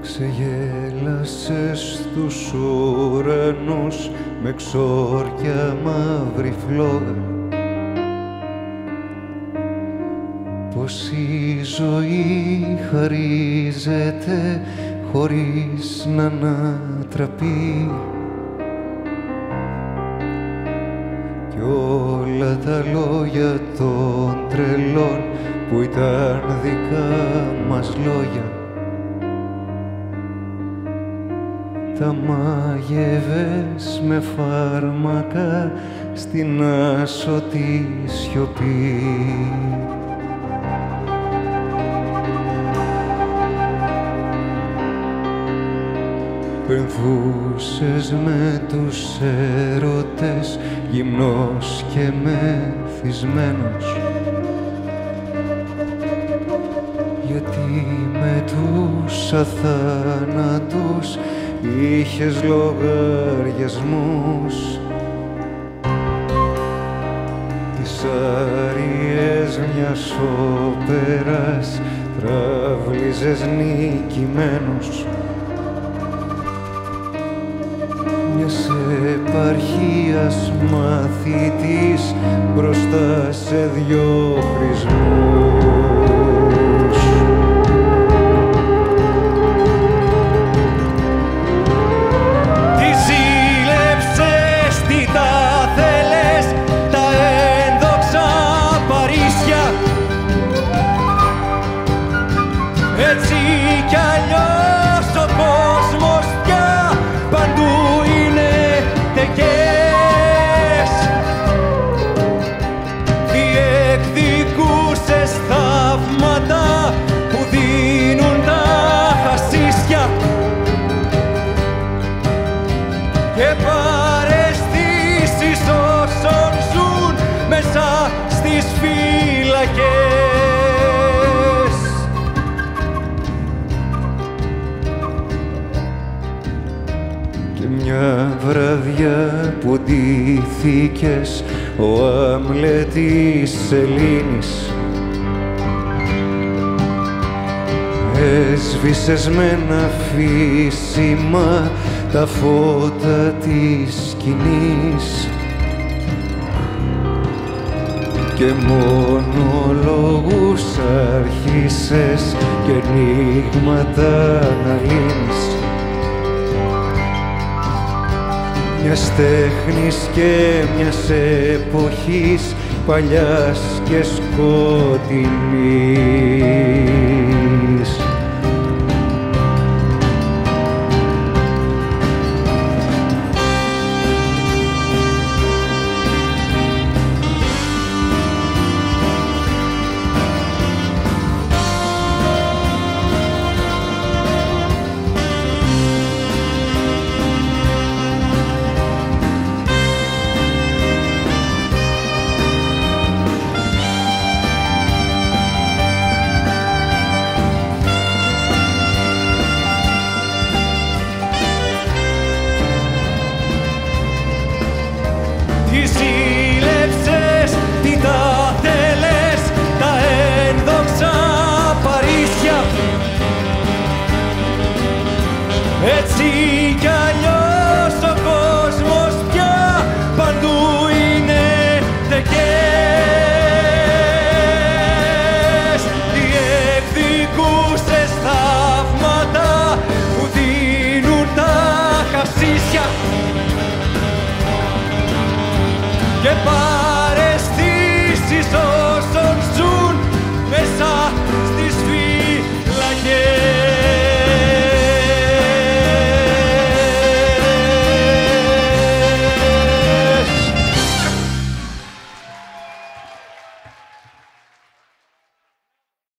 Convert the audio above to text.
Ξεγέλασες τους ουρανούς με ξόρκια μαύρη φλόγα. Πως η ζωή χαρίζεται χωρίς να ανατραπεί κι όλα τα λόγια των τρελών που ήταν δικά μας λόγια τα μάγευες με φάρμακα στην άσωτη σιωπή. Πενθούσες με τους έρωτες γυμνός και μεθυσμένος, γιατί με τους αθάνατους είχες λογαριασμούς. Τις άριες μιας όπερας τραβλίζες νικημένος, μιας επαρχίας μαθητής μπροστά σε δυο χρησμούς. Έτσι κι αλλιώς ο κόσμος πια παντού είναι τεκές. Διεκδικούσες θαύματα που δίνουν τα χασίσια και παραισθήσεις όσων ζουν μέσα στις φύλακες. Μια βραδιά που ντύθηκες ο Άμλετ της Σελήνης, έσβησες με ένα φύσιμα τα φώτα της σκηνής και μονολόγους άρχισες και ενίγματα να λύνεις, μιας τέχνης και μιας εποχής παλιάς και σκοτεινής. Τι ζήλεψες, τι τα θέλες, τα ένδοξα Παρίσια. Έτσι κι αλλιώς ο κόσμος πια παντού είναι τεκές. Διεκδικούσες θαύματα που δίνουν τα χασίσια και